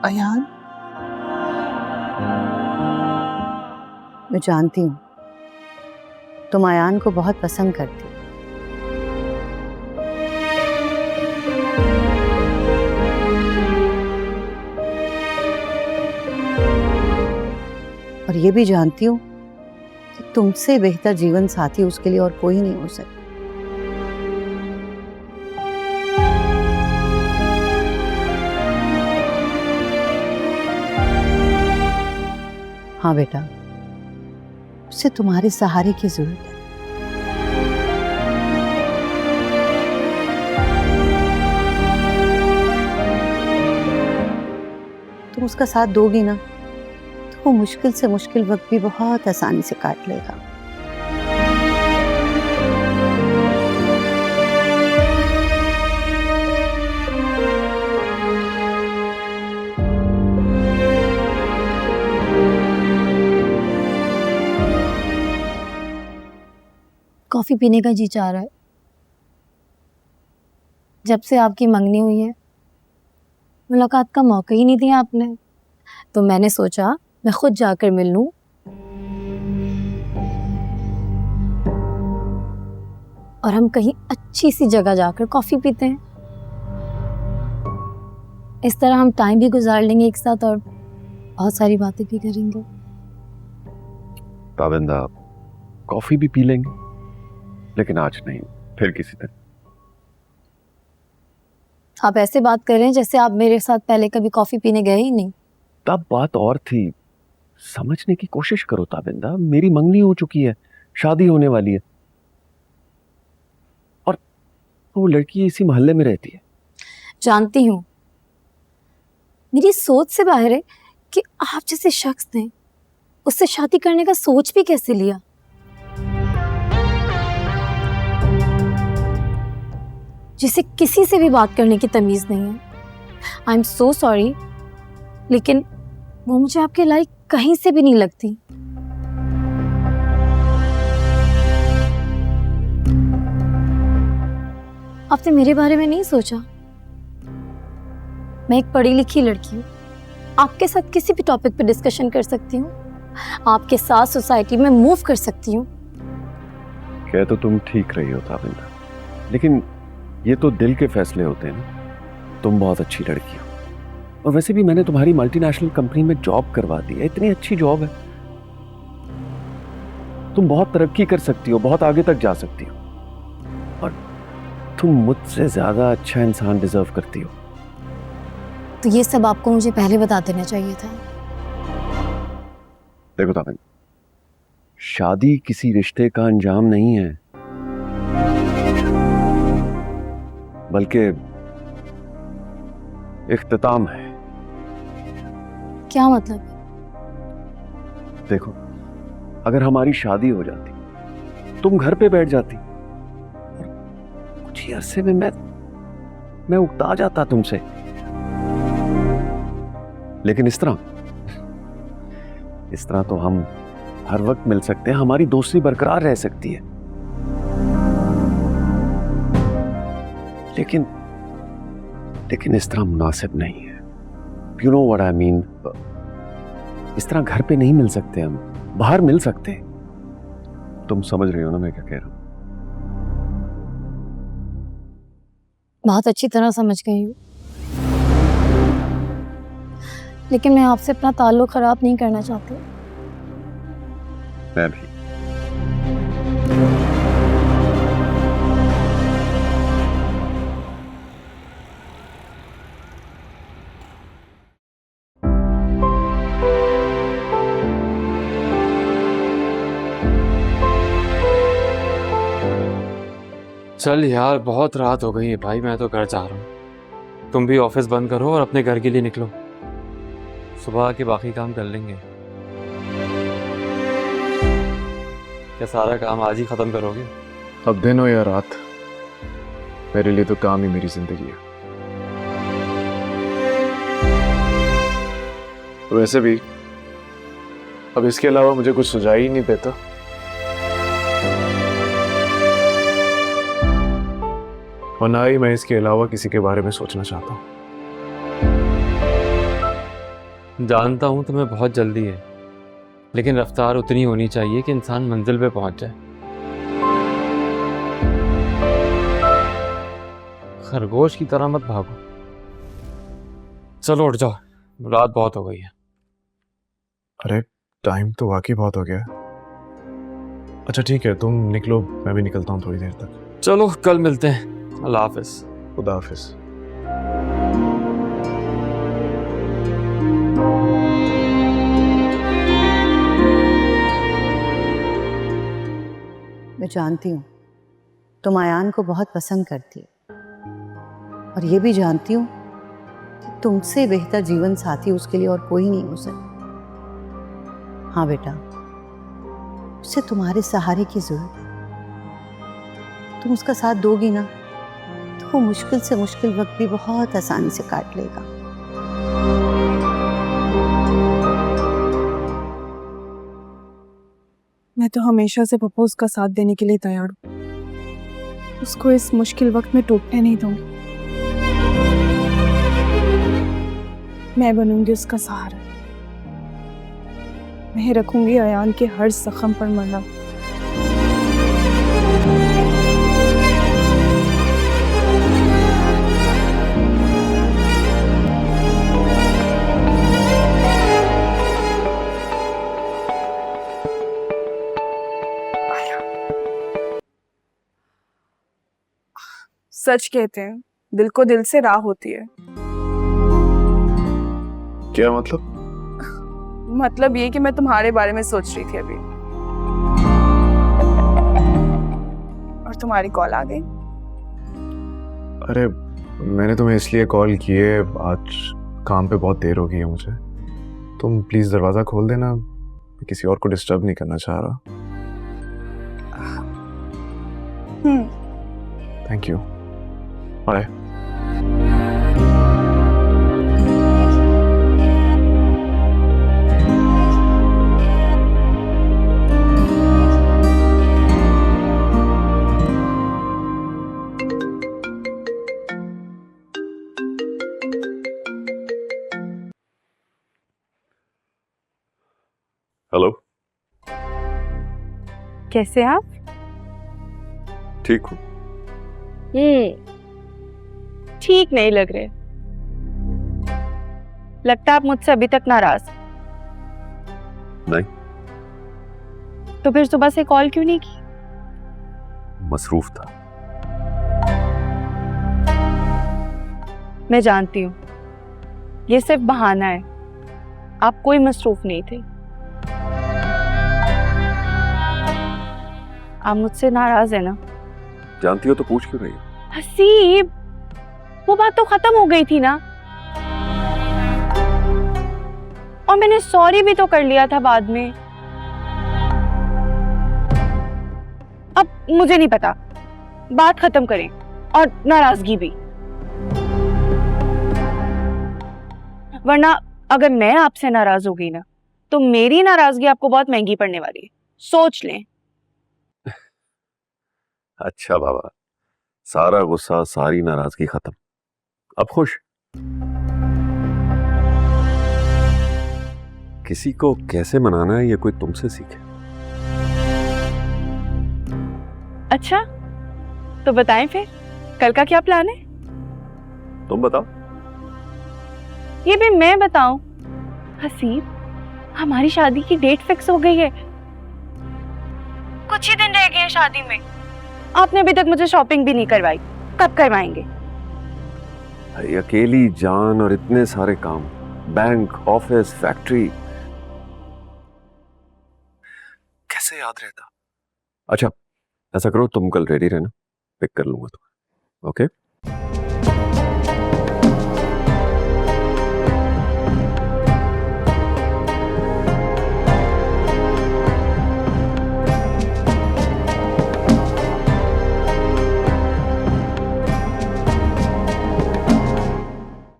अयान, मैं जानती हूँ तुम अयान को बहुत पसंद करती हो। और ये भी जानती हूँ कि तुमसे बेहतर जीवन साथी उसके लिए और कोई नहीं हो सकता। हाँ बेटा, उसे तुम्हारे सहारे की जरूरत है। तुम उसका साथ दोगी ना तो वो मुश्किल से मुश्किल वक्त भी बहुत आसानी से काट लेगा। कॉफी पीने का जी चाह रहा है। जब से आपकी मंगनी हुई है मुलाकात का मौका ही नहीं दिया आपने, तो मैंने सोचा मैं खुद जाकर मिल लूं। और हम कहीं अच्छी सी जगह जाकर कॉफी पीते हैं। इस तरह हम टाइम भी गुजार लेंगे एक साथ और बहुत सारी बातें भी करेंगे। ताबिंदा, कॉफी भी पी लेंगे, लेकिन आज नहीं, फिर किसी दिन। आप ऐसे बात कर रहे हैं जैसे आप मेरे साथ पहले कभी कॉफी पीने गए ही नहीं। तब बात और थी, समझने की कोशिश करो ताबिंदा। मेरी मंगनी हो चुकी है, शादी होने वाली है, और वो लड़की इसी मोहल्ले में रहती है। जानती हूँ, मेरी सोच से बाहर है कि आप जैसे शख्स ने उससे शादी करने का सोच भी कैसे लिया। जिसे किसी से भी बात करने की तमीज नहीं है। आई एम सो सॉरी, लेकिन वो मुझे आपके लायक कहीं से भी नहीं लगती। आपने मेरे बारे में नहीं सोचा। मैं एक पढ़ी लिखी लड़की हूँ, आपके साथ किसी भी टॉपिक पे डिस्कशन कर सकती हूँ, आपके साथ सोसाइटी में मूव कर सकती हूँ। कह तो तुम ठीक रही हो ताबिंदा, लेकिन ये तो दिल के फैसले होते हैं ना। तुम बहुत अच्छी लड़की हो, और वैसे भी मैंने तुम्हारी मल्टीनेशनल कंपनी में जॉब करवा दी है। इतनी अच्छी जॉब है, तुम बहुत तरक्की कर सकती हो, बहुत आगे तक जा सकती हो, और तुम मुझसे ज्यादा अच्छा इंसान डिजर्व करती हो। तो ये सब आपको मुझे पहले बता देना चाहिए था। देखो ताबिंदा, शादी किसी रिश्ते का अंजाम नहीं है, बल्कि इख्तिताम है। क्या मतलब? देखो, अगर हमारी शादी हो जाती, तुम घर पे बैठ जाती, और कुछ ही अरसे में मैं उकता जाता तुमसे। लेकिन इस तरह तो हम हर वक्त मिल सकते हैं, हमारी दोस्ती बरकरार रह सकती है। लेकिन इस तरह मुनासिब नहीं है। You know what I mean. इस तरह घर पे नहीं मिल सकते, हम बाहर मिल सकते हैं। तुम समझ रही हो ना मैं क्या कह रहा हूं? बहुत अच्छी तरह समझ गई हूँ, लेकिन मैं आपसे अपना ताल्लुक खराब नहीं करना चाहती। मैं भी। चल यार, बहुत रात हो गई है भाई, मैं तो घर जा रहा हूँ। तुम भी ऑफिस बंद करो और अपने घर के लिए निकलो। सुबह के बाकी काम कर लेंगे। क्या सारा काम आज ही खत्म करोगे? अब दिन हो या रात, मेरे लिए तो काम ही मेरी जिंदगी है। वैसे भी अब इसके अलावा मुझे कुछ सुझाई ही नहीं देता। और ना ही मैं इसके अलावा किसी के बारे में सोचना चाहता हूं। जानता हूँ तुम्हें बहुत जल्दी है, लेकिन रफ्तार उतनी होनी चाहिए कि इंसान मंजिल पे पहुंच जाए। खरगोश की तरह मत भागो। चलो उठ जाओ, रात बहुत हो गई है। अरे टाइम तो वाकई बहुत हो गया। अच्छा ठीक है, तुम निकलो, मैं भी निकलता हूँ थोड़ी देर तक। चलो कल मिलते हैं। अल्लाह हाफिज। खुदा हाफिज। मैं जानती हूँ तुम आयान को बहुत पसंद करती हो, और ये भी जानती हूँ कि तुमसे बेहतर जीवन साथी उसके लिए और कोई नहीं हो सकता। हाँ बेटा, उसे तुम्हारे सहारे की जरूरत है। तुम उसका साथ दोगी ना तो वो मुश्किल से मुश्किल वक्त भी बहुत आसानी से काट लेगा। मैं तो हमेशा से पप्पू उसका साथ देने के लिए तैयार हूँ। उसको इस मुश्किल वक्त में टूटने नहीं दूंगी। मैं बनूंगी उसका सहारा। मैं रखूंगी अयान के हर जख्म पर मरहम। सच कहते हैं, दिल को दिल से राह होती है। क्या मतलब? मतलब ये कि मैं तुम्हारे बारे में सोच रही थी अभी, और तुम्हारी कॉल आ गई। अरे मैंने तुम्हें इसलिए कॉल की है, आज काम पे बहुत देर हो गई है मुझे। तुम प्लीज दरवाजा खोल देना, मैं किसी और को डिस्टर्ब नहीं करना चाह रहा। Thank you. बाय। हेलो। कैसे आप? ठीक हूँ। ठीक नहीं लग रहे। लगता आप मुझसे अभी तक नाराज। नहीं। तो फिर सुबह से कॉल क्यों नहीं की? मसरूफ था। मैं जानती हूँ ये सिर्फ बहाना है, आप कोई मसरूफ नहीं थे। आप मुझसे नाराज है ना? जानती हो तो पूछ क्यों रही हो? हसीब, वो बात तो खत्म हो गई थी ना, और मैंने सॉरी भी तो कर लिया था बाद में। अब मुझे नहीं पता, बात खत्म करें और नाराजगी भी, वरना अगर मैं आपसे नाराज हो गई ना तो मेरी नाराजगी आपको बहुत महंगी पड़ने वाली है, सोच लें। अच्छा बाबा, सारा गुस्सा सारी नाराजगी खत्म, अब खुश? किसी को कैसे मनाना है ये कोई तुमसे सीखे। अच्छा तो बताएं फिर, कल का क्या प्लान है? तुम बताओ। ये भी मैं बताऊं? हसीब, हमारी शादी की डेट फिक्स हो गई है। कुछ ही दिन रह गए हैं शादी में। आपने अभी तक मुझे शॉपिंग भी नहीं करवाई, कब करवाएंगे? अरे अकेली जान और इतने सारे काम, बैंक, ऑफिस, फैक्ट्री, कैसे याद रहता। अच्छा ऐसा करो, तुम कल रेडी रहना, पिक कर लूंगा तुम्हें। ओके?